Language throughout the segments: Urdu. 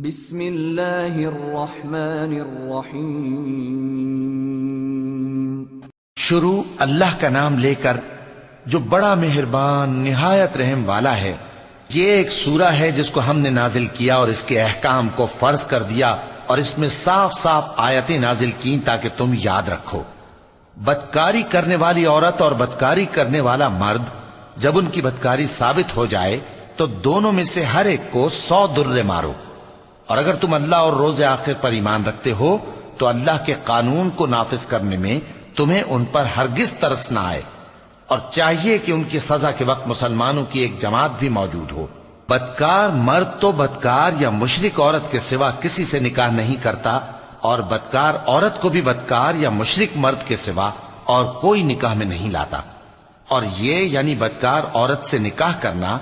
بسم اللہ الرحمن الرحیم۔ شروع اللہ کا نام لے کر جو بڑا مہربان نہایت رحم والا ہے۔ یہ ایک سورہ ہے جس کو ہم نے نازل کیا اور اس کے احکام کو فرض کر دیا اور اس میں صاف صاف آیتیں نازل کی تاکہ تم یاد رکھو۔ بدکاری کرنے والی عورت اور بدکاری کرنے والا مرد جب ان کی بدکاری ثابت ہو جائے تو دونوں میں سے ہر ایک کو 100 درے مارو، اور اگر تم اللہ اور روز آخر پر ایمان رکھتے ہو تو اللہ کے قانون کو نافذ کرنے میں تمہیں ان پر ہرگز ترس نہ آئے، اور چاہیے کہ ان کی سزا کے وقت مسلمانوں کی ایک جماعت بھی موجود ہو۔ بدکار مرد تو بدکار یا مشرک عورت کے سوا کسی سے نکاح نہیں کرتا، اور بدکار عورت کو بھی بدکار یا مشرک مرد کے سوا اور کوئی نکاح میں نہیں لاتا، اور یہ یعنی بدکار عورت سے نکاح کرنا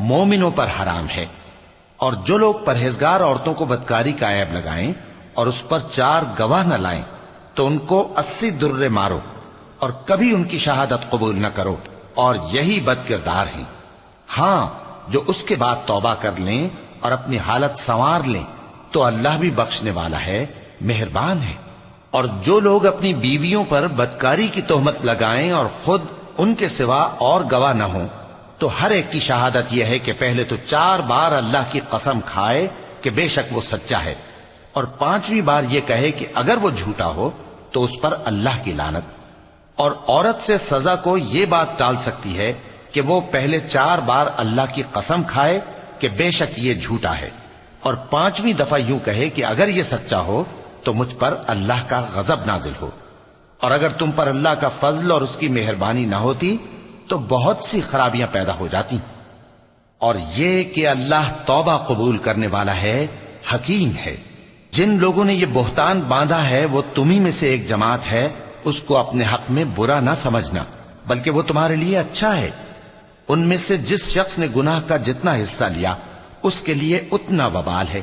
مومنوں پر حرام ہے۔ اور جو لوگ پرہیزگار عورتوں کو بدکاری کا عیب لگائیں اور اس پر 4 گواہ نہ لائیں تو ان کو 80 درے مارو، اور کبھی ان کی شہادت قبول نہ کرو، اور یہی بد کردار ہیں۔ ہاں، جو اس کے بعد توبہ کر لیں اور اپنی حالت سنوار لیں تو اللہ بھی بخشنے والا ہے، مہربان ہے۔ اور جو لوگ اپنی بیویوں پر بدکاری کی تہمت لگائیں اور خود ان کے سوا اور گواہ نہ ہوں تو ہر ایک کی شہادت یہ ہے کہ پہلے تو 4 بار اللہ کی قسم کھائے کہ بے شک وہ سچا ہے، اور 5ویں بار یہ کہے کہ اگر وہ جھوٹا ہو تو اس پر اللہ کی لعنت۔ اور عورت سے سزا کو یہ بات ٹال سکتی ہے کہ وہ پہلے 4 بار اللہ کی قسم کھائے کہ بے شک یہ جھوٹا ہے، اور 5ویں دفعہ یوں کہے کہ اگر یہ سچا ہو تو مجھ پر اللہ کا غضب نازل ہو۔ اور اگر تم پر اللہ کا فضل اور اس کی مہربانی نہ ہوتی تو بہت سی خرابیاں پیدا ہو جاتی۔ اور یہ کہ اللہ توبہ قبول کرنے والا ہے، حکیم ہے۔ جن لوگوں نے یہ بہتان باندھا ہے وہ تمہیں میں سے ایک جماعت ہے، اس کو اپنے حق میں برا نہ سمجھنا، بلکہ وہ تمہارے لیے اچھا ہے۔ ان میں سے جس شخص نے گناہ کا جتنا حصہ لیا اس کے لیے اتنا وبال ہے،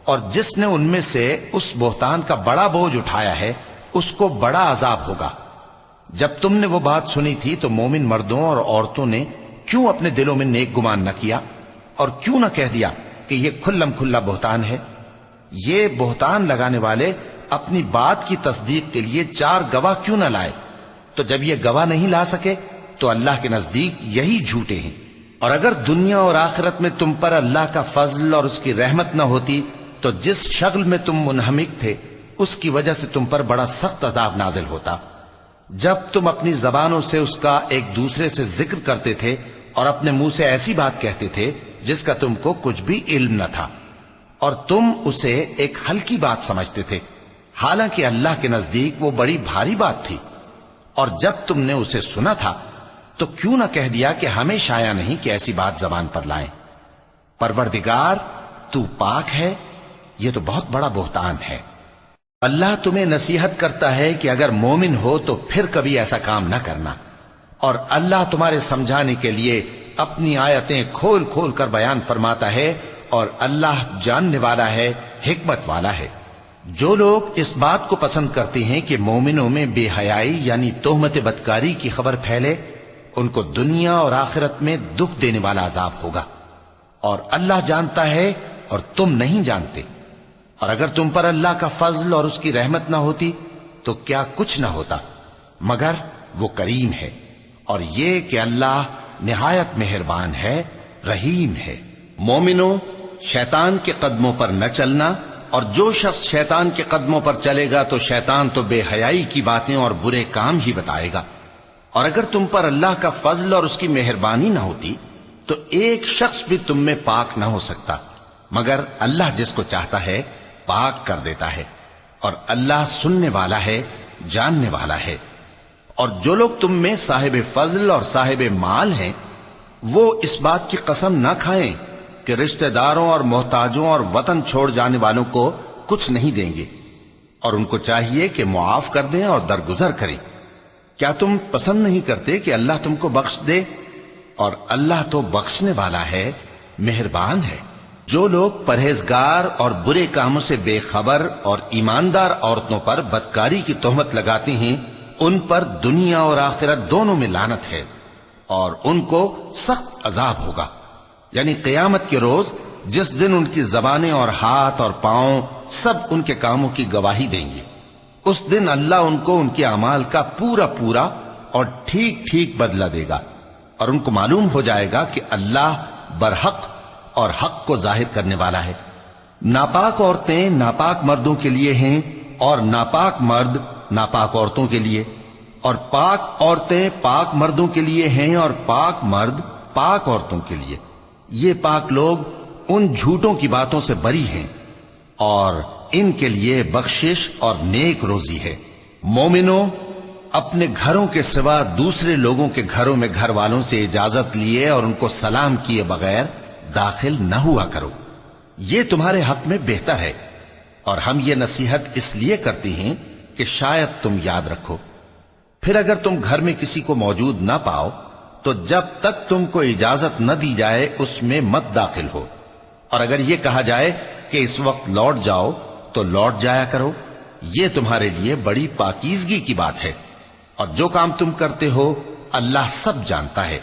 اور جس نے ان میں سے اس بہتان کا بڑا بوجھ اٹھایا ہے اس کو بڑا عذاب ہوگا۔ جب تم نے وہ بات سنی تھی تو مومن مردوں اور عورتوں نے کیوں اپنے دلوں میں نیک گمان نہ کیا، اور کیوں نہ کہہ دیا کہ یہ کھلم کھلا بہتان ہے؟ یہ بہتان لگانے والے اپنی بات کی تصدیق کے لیے 4 گواہ کیوں نہ لائے؟ تو جب یہ گواہ نہیں لا سکے تو اللہ کے نزدیک یہی جھوٹے ہیں۔ اور اگر دنیا اور آخرت میں تم پر اللہ کا فضل اور اس کی رحمت نہ ہوتی تو جس شغل میں تم منہمک تھے اس کی وجہ سے تم پر بڑا سخت عذاب نازل ہوتا۔ جب تم اپنی زبانوں سے اس کا ایک دوسرے سے ذکر کرتے تھے اور اپنے منہ سے ایسی بات کہتے تھے جس کا تم کو کچھ بھی علم نہ تھا، اور تم اسے ایک ہلکی بات سمجھتے تھے، حالانکہ اللہ کے نزدیک وہ بڑی بھاری بات تھی۔ اور جب تم نے اسے سنا تھا تو کیوں نہ کہہ دیا کہ ہمیں شایع نہیں کہ ایسی بات زبان پر لائیں؟ پروردگار تو پاک ہے، یہ تو بہت بڑا بہتان ہے۔ اللہ تمہیں نصیحت کرتا ہے کہ اگر مومن ہو تو پھر کبھی ایسا کام نہ کرنا، اور اللہ تمہارے سمجھانے کے لیے اپنی آیتیں کھول کھول کر بیان فرماتا ہے، اور اللہ جاننے والا ہے، حکمت والا ہے۔ جو لوگ اس بات کو پسند کرتے ہیں کہ مومنوں میں بے حیائی یعنی تہمت بدکاری کی خبر پھیلے، ان کو دنیا اور آخرت میں دکھ دینے والا عذاب ہوگا، اور اللہ جانتا ہے اور تم نہیں جانتے۔ اور اگر تم پر اللہ کا فضل اور اس کی رحمت نہ ہوتی تو کیا کچھ نہ ہوتا، مگر وہ کریم ہے۔ اور یہ کہ اللہ نہایت مہربان ہے، رحیم ہے۔ مومنوں، شیطان کے قدموں پر نہ چلنا، اور جو شخص شیطان کے قدموں پر چلے گا تو شیطان تو بے حیائی کی باتیں اور برے کام ہی بتائے گا۔ اور اگر تم پر اللہ کا فضل اور اس کی مہربانی نہ ہوتی تو ایک شخص بھی تم میں پاک نہ ہو سکتا، مگر اللہ جس کو چاہتا ہے پاک کر دیتا ہے، اور اللہ سننے والا ہے، جاننے والا ہے۔ اور جو لوگ تم میں صاحب فضل اور صاحب مال ہیں وہ اس بات کی قسم نہ کھائیں کہ رشتہ داروں اور محتاجوں اور وطن چھوڑ جانے والوں کو کچھ نہیں دیں گے، اور ان کو چاہیے کہ معاف کر دیں اور درگزر کریں۔ کیا تم پسند نہیں کرتے کہ اللہ تم کو بخش دے؟ اور اللہ تو بخشنے والا ہے، مہربان ہے۔ جو لوگ پرہیزگار اور برے کاموں سے بے خبر اور ایماندار عورتوں پر بدکاری کی تہمت لگاتے ہیں ان پر دنیا اور آخرت دونوں میں لعنت ہے، اور ان کو سخت عذاب ہوگا۔ یعنی قیامت کے روز جس دن ان کی زبانیں اور ہاتھ اور پاؤں سب ان کے کاموں کی گواہی دیں گے۔ اس دن اللہ ان کو ان کے اعمال کا پورا پورا اور ٹھیک ٹھیک بدلہ دے گا، اور ان کو معلوم ہو جائے گا کہ اللہ برحق اور حق کو ظاہر کرنے والا ہے۔ ناپاک عورتیں ناپاک مردوں کے لیے ہیں، اور ناپاک مرد ناپاک عورتوں کے لیے، اور پاک عورتیں پاک مردوں کے لیے ہیں، اور پاک مرد پاک عورتوں کے لیے۔ یہ پاک لوگ ان جھوٹوں کی باتوں سے بری ہیں، اور ان کے لیے بخشش اور نیک روزی ہے۔ مومنوں، اپنے گھروں کے سوا دوسرے لوگوں کے گھروں میں گھر والوں سے اجازت لیے اور ان کو سلام کیے بغیر داخل نہ ہوا کرو، یہ تمہارے حق میں بہتر ہے، اور ہم یہ نصیحت اس لیے کرتے ہیں کہ شاید تم یاد رکھو۔ پھر اگر تم گھر میں کسی کو موجود نہ پاؤ تو جب تک تم کو اجازت نہ دی جائے اس میں مت داخل ہو، اور اگر یہ کہا جائے کہ اس وقت لوٹ جاؤ تو لوٹ جایا کرو، یہ تمہارے لیے بڑی پاکیزگی کی بات ہے، اور جو کام تم کرتے ہو اللہ سب جانتا ہے۔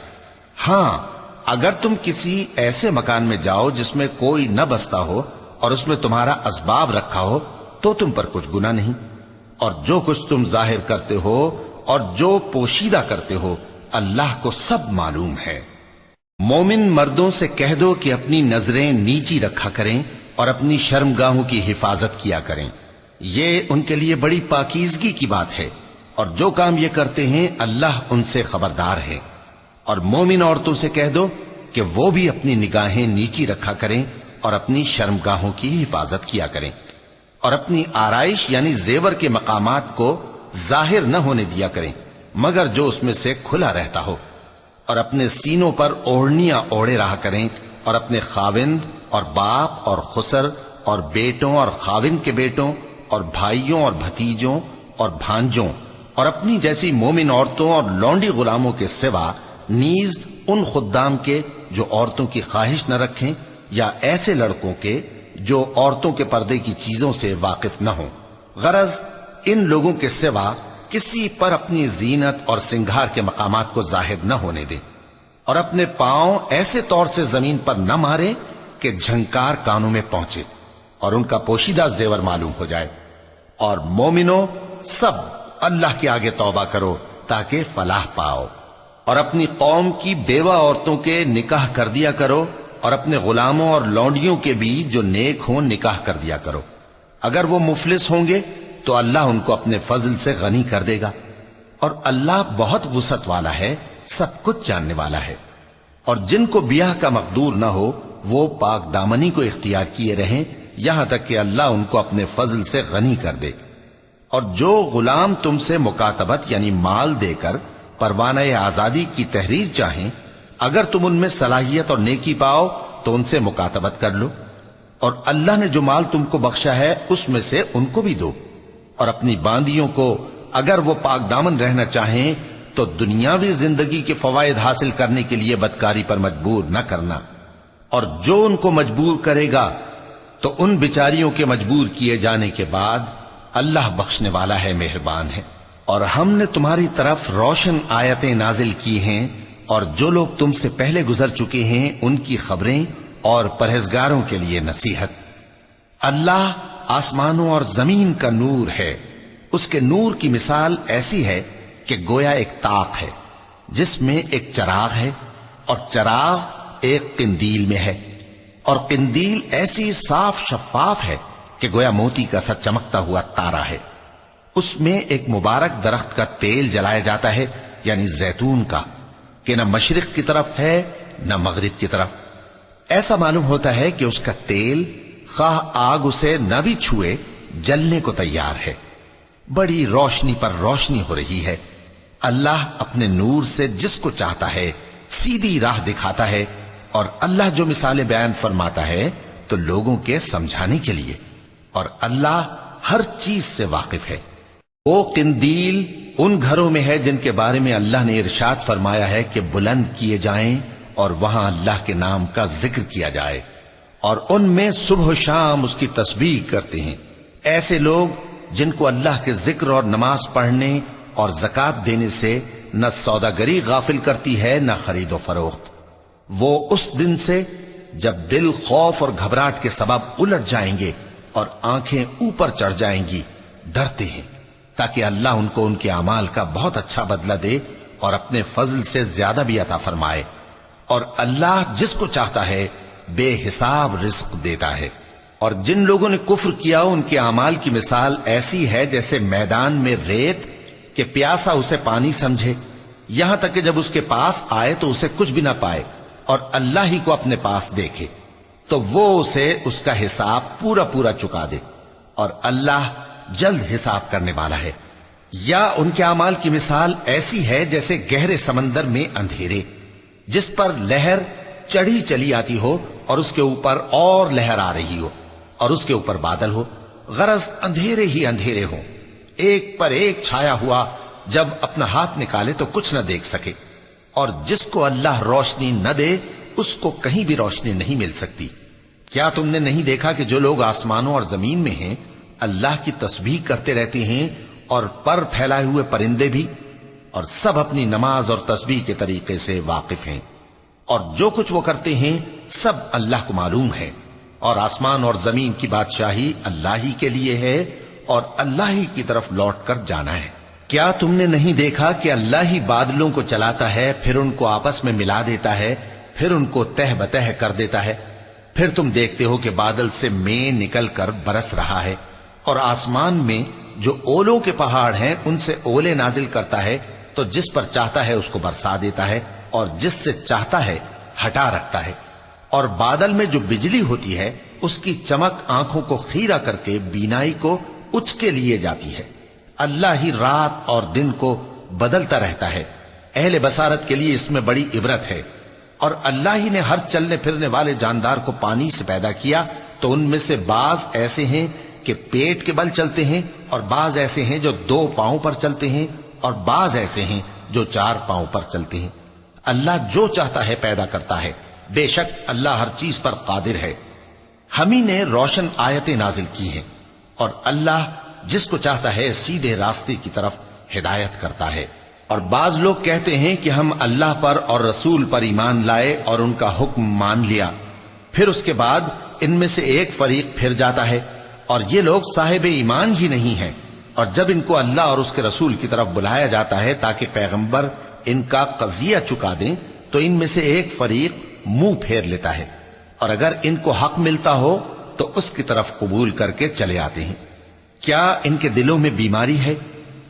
ہاں، اگر تم کسی ایسے مکان میں جاؤ جس میں کوئی نہ بستا ہو اور اس میں تمہارا اسباب رکھا ہو تو تم پر کچھ گناہ نہیں، اور جو کچھ تم ظاہر کرتے ہو اور جو پوشیدہ کرتے ہو اللہ کو سب معلوم ہے۔ مومن مردوں سے کہہ دو کہ اپنی نظریں نیچی رکھا کریں اور اپنی شرمگاہوں کی حفاظت کیا کریں، یہ ان کے لیے بڑی پاکیزگی کی بات ہے، اور جو کام یہ کرتے ہیں اللہ ان سے خبردار ہے۔ اور مومن عورتوں سے کہہ دو کہ وہ بھی اپنی نگاہیں نیچی رکھا کریں اور اپنی شرمگاہوں کی حفاظت کیا کریں، اور اپنی آرائش یعنی زیور کے مقامات کو ظاہر نہ ہونے دیا کریں مگر جو اس میں سے کھلا رہتا ہو، اور اپنے سینوں پر اوڑھنیاں اوڑھے رہا کریں، اور اپنے خاوند اور باپ اور خسر اور بیٹوں اور خاوند کے بیٹوں اور بھائیوں اور بھتیجوں اور بھانجوں اور اپنی جیسی مومن عورتوں اور لونڈی غلاموں کے سوا نیز ان خدام کے جو عورتوں کی خواہش نہ رکھیں، یا ایسے لڑکوں کے جو عورتوں کے پردے کی چیزوں سے واقف نہ ہوں۔ غرض ان لوگوں کے سوا کسی پر اپنی زینت اور سنگھار کے مقامات کو ظاہر نہ ہونے دیں، اور اپنے پاؤں ایسے طور سے زمین پر نہ مارے کہ جھنکار کانوں میں پہنچے اور ان کا پوشیدہ زیور معلوم ہو جائے۔ اور مومنوں، سب اللہ کے آگے توبہ کرو تاکہ فلاح پاؤ، اور اپنی قوم کی بیوہ عورتوں کے نکاح کر دیا کرو، اور اپنے غلاموں اور لونڈیوں کے بھی جو نیک ہوں نکاح کر دیا کرو۔ اگر وہ مفلس ہوں گے تو اللہ ان کو اپنے فضل سے غنی کر دے گا، اور اللہ بہت وسعت والا ہے، سب کچھ جاننے والا ہے۔ اور جن کو بیاہ کا مقدور نہ ہو وہ پاک دامنی کو اختیار کیے رہیں یہاں تک کہ اللہ ان کو اپنے فضل سے غنی کر دے۔ اور جو غلام تم سے مکاتبت یعنی مال دے کر پروانہ آزادی کی تحریر چاہیں، اگر تم ان میں صلاحیت اور نیکی پاؤ تو ان سے مکاتبت کر لو، اور اللہ نے جو مال تم کو بخشا ہے اس میں سے ان کو بھی دو۔ اور اپنی باندیوں کو اگر وہ پاک دامن رہنا چاہیں تو دنیاوی زندگی کے فوائد حاصل کرنے کے لیے بدکاری پر مجبور نہ کرنا، اور جو ان کو مجبور کرے گا تو ان بیچاریوں کے مجبور کیے جانے کے بعد اللہ بخشنے والا ہے، مہربان ہے۔ اور ہم نے تمہاری طرف روشن آیتیں نازل کی ہیں، اور جو لوگ تم سے پہلے گزر چکے ہیں ان کی خبریں اور پرہیزگاروں کے لیے نصیحت۔ اللہ آسمانوں اور زمین کا نور ہے، اس کے نور کی مثال ایسی ہے کہ گویا ایک طاق ہے جس میں ایک چراغ ہے، اور چراغ ایک قندیل میں ہے، اور قندیل ایسی صاف شفاف ہے کہ گویا موتی کا سا چمکتا ہوا تارا ہے۔ اس میں ایک مبارک درخت کا تیل جلایا جاتا ہے یعنی زیتون کا، کہ نہ مشرق کی طرف ہے نہ مغرب کی طرف۔ ایسا معلوم ہوتا ہے کہ اس کا تیل خواہ آگ اسے نہ بھی چھوئے جلنے کو تیار ہے، بڑی روشنی پر روشنی ہو رہی ہے۔ اللہ اپنے نور سے جس کو چاہتا ہے سیدھی راہ دکھاتا ہے، اور اللہ جو مثالیں بیان فرماتا ہے تو لوگوں کے سمجھانے کے لیے، اور اللہ ہر چیز سے واقف ہے۔ وہ قندیل ان گھروں میں ہے جن کے بارے میں اللہ نے ارشاد فرمایا ہے کہ بلند کیے جائیں اور وہاں اللہ کے نام کا ذکر کیا جائے، اور ان میں صبح و شام اس کی تسبیح کرتے ہیں۔ ایسے لوگ جن کو اللہ کے ذکر اور نماز پڑھنے اور زکوٰۃ دینے سے نہ سوداگری غافل کرتی ہے نہ خرید و فروخت، وہ اس دن سے جب دل خوف اور گھبراہٹ کے سبب الٹ جائیں گے اور آنکھیں اوپر چڑھ جائیں گی، ڈرتے ہیں تاکہ اللہ ان کو ان کے اعمال کا بہت اچھا بدلہ دے اور اپنے فضل سے زیادہ بھی عطا فرمائے، اور اللہ جس کو چاہتا ہے بے حساب رزق دیتا ہے۔ اور جن لوگوں نے کفر کیا ان کے اعمال کی مثال ایسی ہے جیسے میدان میں ریت کہ پیاسا اسے پانی سمجھے، یہاں تک کہ جب اس کے پاس آئے تو اسے کچھ بھی نہ پائے اور اللہ ہی کو اپنے پاس دیکھے تو وہ اسے اس کا حساب پورا پورا چکا دے، اور اللہ جلد حساب کرنے والا ہے۔ یا ان کے اعمال کی مثال ایسی ہے جیسے گہرے سمندر میں اندھیرے جس پر لہر چڑھی چلی آتی ہو اور اس کے اوپر اور لہر آ رہی ہو اور اس کے اوپر بادل ہو، غرض اندھیرے ہی اندھیرے ہوں، ایک پر ایک چھایا ہوا، جب اپنا ہاتھ نکالے تو کچھ نہ دیکھ سکے، اور جس کو اللہ روشنی نہ دے اس کو کہیں بھی روشنی نہیں مل سکتی۔ کیا تم نے نہیں دیکھا کہ جو لوگ آسمانوں اور زمین میں ہیں اللہ کی تسبیح کرتے رہتے ہیں، اور پر پھیلائے ہوئے پرندے بھی، اور سب اپنی نماز اور تسبیح کے طریقے سے واقف ہیں، اور جو کچھ وہ کرتے ہیں سب اللہ کو معلوم ہے، اور آسمان اور زمین کی بادشاہی اللہ ہی کے لیے ہے اور اللہ ہی کی طرف لوٹ کر جانا ہے۔ کیا تم نے نہیں دیکھا کہ اللہ ہی بادلوں کو چلاتا ہے، پھر ان کو آپس میں ملا دیتا ہے، پھر ان کو تہ بتہ کر دیتا ہے، پھر تم دیکھتے ہو کہ بادل سے مے نکل کر برس رہا ہے، اور آسمان میں جو اولوں کے پہاڑ ہیں ان سے اولے نازل کرتا ہے، تو جس پر چاہتا ہے اس کو برسا دیتا ہے اور جس سے چاہتا ہے ہٹا رکھتا ہے، اور بادل میں جو بجلی ہوتی ہے اس کی چمک آنکھوں کو خیرہ کر کے بینائی کو اچکے لیے جاتی ہے۔ اللہ ہی رات اور دن کو بدلتا رہتا ہے، اہل بصارت کے لیے اس میں بڑی عبرت ہے۔ اور اللہ ہی نے ہر چلنے پھرنے والے جاندار کو پانی سے پیدا کیا، تو ان میں سے بعض ایسے ہیں کہ پیٹ کے بل چلتے ہیں، اور بعض ایسے ہیں جو 2 پاؤں پر چلتے ہیں، اور بعض ایسے ہیں جو 4 پاؤں پر چلتے ہیں۔ اللہ جو چاہتا ہے پیدا کرتا ہے، بے شک اللہ ہر چیز پر قادر ہے۔ ہم ہی نے روشن آیتیں نازل کی ہیں، اور اللہ جس کو چاہتا ہے سیدھے راستے کی طرف ہدایت کرتا ہے۔ اور بعض لوگ کہتے ہیں کہ ہم اللہ پر اور رسول پر ایمان لائے اور ان کا حکم مان لیا، پھر اس کے بعد ان میں سے ایک فریق پھر جاتا ہے، اور یہ لوگ صاحب ایمان ہی نہیں ہیں، اور جب ان کو اللہ اور اس کے رسول کی طرف بلایا جاتا ہے تاکہ پیغمبر ان کا قضیہ چکا دیں تو ان میں سے ایک فریق منہ پھیر لیتا ہے، اور اگر ان کو حق ملتا ہو تو اس کی طرف قبول کر کے چلے آتے ہیں۔ کیا ان کے دلوں میں بیماری ہے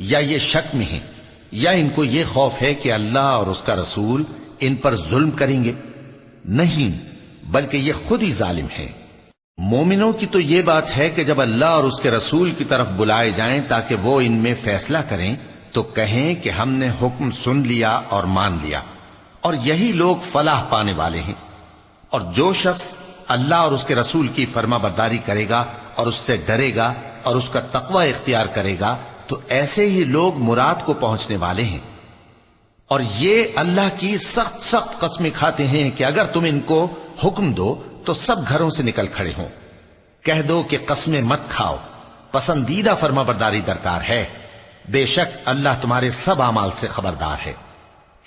یا یہ شک میں ہیں، یا ان کو یہ خوف ہے کہ اللہ اور اس کا رسول ان پر ظلم کریں گے؟ نہیں، بلکہ یہ خود ہی ظالم ہیں۔ مومنوں کی تو یہ بات ہے کہ جب اللہ اور اس کے رسول کی طرف بلائے جائیں تاکہ وہ ان میں فیصلہ کریں تو کہیں کہ ہم نے حکم سن لیا اور مان لیا، اور یہی لوگ فلاح پانے والے ہیں۔ اور جو شخص اللہ اور اس کے رسول کی فرما برداری کرے گا اور اس سے ڈرے گا اور اس کا تقوی اختیار کرے گا تو ایسے ہی لوگ مراد کو پہنچنے والے ہیں۔ اور یہ اللہ کی سخت سخت قسمیں کھاتے ہیں کہ اگر تم ان کو حکم دو تو سب گھروں سے نکل کھڑے ہوں۔ کہہ دو کہ قسمیں مت کھاؤ، پسندیدہ فرما برداری درکار ہے، بے شک اللہ تمہارے سب اعمال سے خبردار ہے۔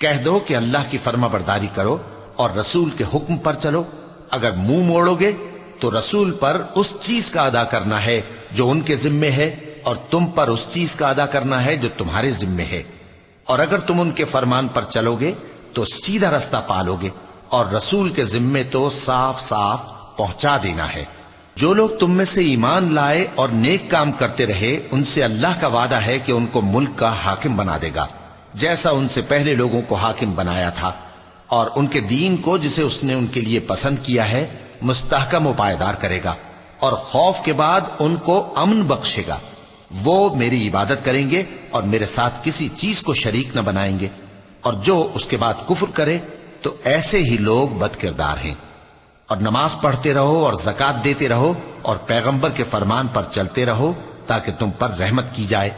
کہہ دو کہ اللہ کی فرما برداری کرو اور رسول کے حکم پر چلو، اگر منہ موڑو گے تو رسول پر اس چیز کا ادا کرنا ہے جو ان کے ذمے ہے، اور تم پر اس چیز کا ادا کرنا ہے جو تمہارے ذمے ہے، اور اگر تم ان کے فرمان پر چلو گے تو سیدھا رستہ پالو گے، اور رسول کے ذمے تو صاف صاف پہنچا دینا ہے۔ جو لوگ تم میں سے ایمان لائے اور نیک کام کرتے رہے ان سے اللہ کا وعدہ ہے کہ ان کو ملک کا حاکم بنا دے گا، جیسا ان سے پہلے لوگوں کو حاکم بنایا تھا، اور ان کے دین کو جسے اس نے ان کے لیے پسند کیا ہے مستحکم و پائیدار کرے گا، اور خوف کے بعد ان کو امن بخشے گا۔ وہ میری عبادت کریں گے اور میرے ساتھ کسی چیز کو شریک نہ بنائیں گے، اور جو اس کے بعد کفر کرے تو ایسے ہی لوگ بد کردار ہیں۔ اور نماز پڑھتے رہو اور زکوٰۃ دیتے رہو اور پیغمبر کے فرمان پر چلتے رہو تاکہ تم پر رحمت کی جائے،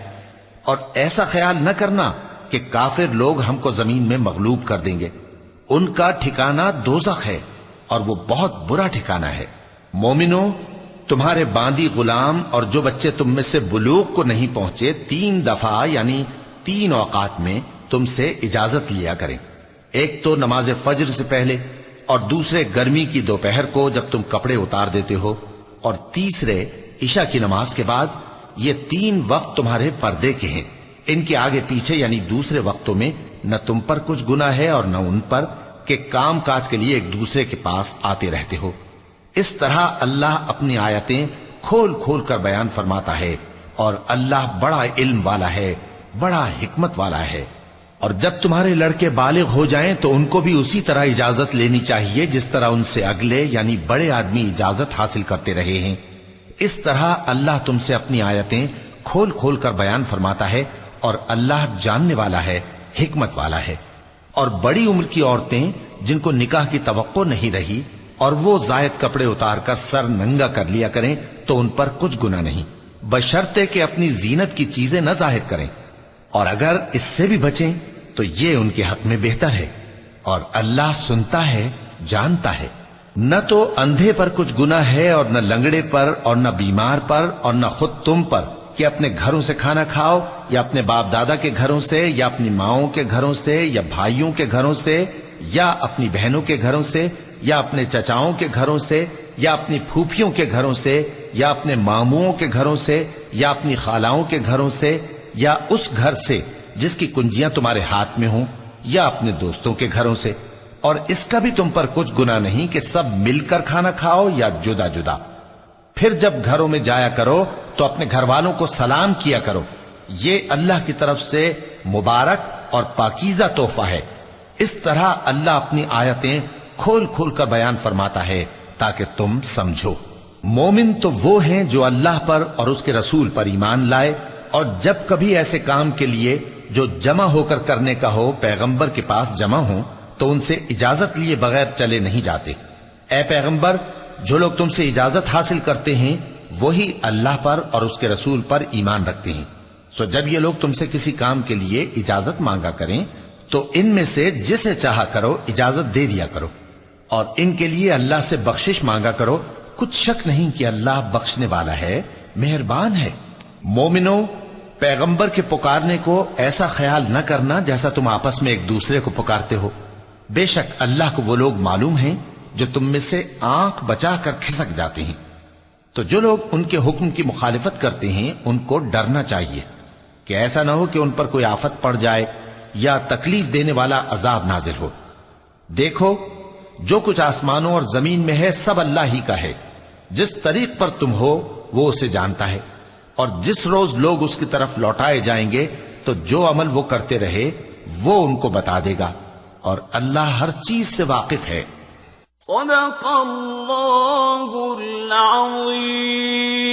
اور ایسا خیال نہ کرنا کہ کافر لوگ ہم کو زمین میں مغلوب کر دیں گے، ان کا ٹھکانہ دوزخ ہے اور وہ بہت برا ٹھکانہ ہے۔ مومنوں، تمہارے باندی غلام اور جو بچے تم میں سے بلوغ کو نہیں پہنچے 3 دفعہ یعنی 3 اوقات میں تم سے اجازت لیا کریں، ایک تو نماز فجر سے پہلے، اور دوسرے گرمی کی دوپہر کو جب تم کپڑے اتار دیتے ہو، اور تیسرے عشاء کی نماز کے بعد۔ یہ 3 وقت تمہارے پردے کے ہیں، ان کے آگے پیچھے یعنی دوسرے وقتوں میں نہ تم پر کچھ گناہ ہے اور نہ ان پر، کہ کام کاج کے لیے ایک دوسرے کے پاس آتے رہتے ہو۔ اس طرح اللہ اپنی آیتیں کھول کھول کر بیان فرماتا ہے، اور اللہ بڑا علم والا ہے، بڑا حکمت والا ہے۔ اور جب تمہارے لڑکے بالغ ہو جائیں تو ان کو بھی اسی طرح اجازت لینی چاہیے جس طرح ان سے اگلے یعنی بڑے آدمی اجازت حاصل کرتے رہے ہیں۔ اس طرح اللہ تم سے اپنی آیتیں کھول کھول کر بیان فرماتا ہے، اور اللہ جاننے والا ہے، حکمت والا ہے۔ اور بڑی عمر کی عورتیں جن کو نکاح کی توقع نہیں رہی اور وہ زائد کپڑے اتار کر سر ننگا کر لیا کریں تو ان پر کچھ گناہ نہیں، بشرطے کہ اپنی زینت کی چیزیں نہ ظاہر کریں، اور اگر اس سے بھی بچیں تو یہ ان کے حق میں بہتر ہے، اور اللہ سنتا ہے، جانتا ہے۔ نہ تو اندھے پر کچھ گناہ ہے اور نہ لنگڑے پر اور نہ بیمار پر اور نہ خود تم پر کہ اپنے گھروں سے کھانا کھاؤ، یا اپنے باپ دادا کے گھروں سے، یا اپنی ماؤں کے گھروں سے، یا بھائیوں کے گھروں سے، یا اپنی بہنوں کے گھروں سے، یا اپنے چچاؤں کے گھروں سے، یا اپنی پھوپھیوں کے گھروں سے، یا اپنے ماموؤں کے گھروں سے، یا اپنی خالاؤں کے گھروں سے، یا اس گھر سے جس کی کنجیاں تمہارے ہاتھ میں ہوں، یا اپنے دوستوں کے گھروں سے۔ اور اس کا بھی تم پر کچھ گناہ نہیں کہ سب مل کر کھانا کھاؤ یا جدا جدا۔ پھر جب گھروں میں جایا کرو تو اپنے گھر والوں کو سلام کیا کرو، یہ اللہ کی طرف سے مبارک اور پاکیزہ تحفہ ہے۔ اس طرح اللہ اپنی آیتیں کھول کھول کر بیان فرماتا ہے تاکہ تم سمجھو۔ مومن تو وہ ہیں جو اللہ پر اور اس کے رسول پر ایمان لائے، اور جب کبھی ایسے کام کے لیے جو جمع ہو کر کرنے کا ہو پیغمبر کے پاس جمع ہوں تو ان سے اجازت لیے بغیر چلے نہیں جاتے۔ اے پیغمبر، جو لوگ تم سے اجازت حاصل کرتے ہیں وہی اللہ پر اور اس کے رسول پر ایمان رکھتے ہیں، سو جب یہ لوگ تم سے کسی کام کے لیے اجازت مانگا کریں تو ان میں سے جسے چاہا کرو اجازت دے دیا کرو، اور ان کے لیے اللہ سے بخشش مانگا کرو، کچھ شک نہیں کہ اللہ بخشنے والا ہے، مہربان ہے۔ مومنو، پیغمبر کے پکارنے کو ایسا خیال نہ کرنا جیسا تم آپس میں ایک دوسرے کو پکارتے ہو، بے شک اللہ کو وہ لوگ معلوم ہیں جو تم میں سے آنکھ بچا کر کھسک جاتے ہیں۔ تو جو لوگ ان کے حکم کی مخالفت کرتے ہیں ان کو ڈرنا چاہیے کہ ایسا نہ ہو کہ ان پر کوئی آفت پڑ جائے یا تکلیف دینے والا عذاب نازل ہو۔ دیکھو، جو کچھ آسمانوں اور زمین میں ہے سب اللہ ہی کا ہے، جس طریق پر تم ہو وہ اسے جانتا ہے، اور جس روز لوگ اس کی طرف لوٹائے جائیں گے تو جو عمل وہ کرتے رہے وہ ان کو بتا دے گا، اور اللہ ہر چیز سے واقف ہے۔ صدق اللہ العظیم۔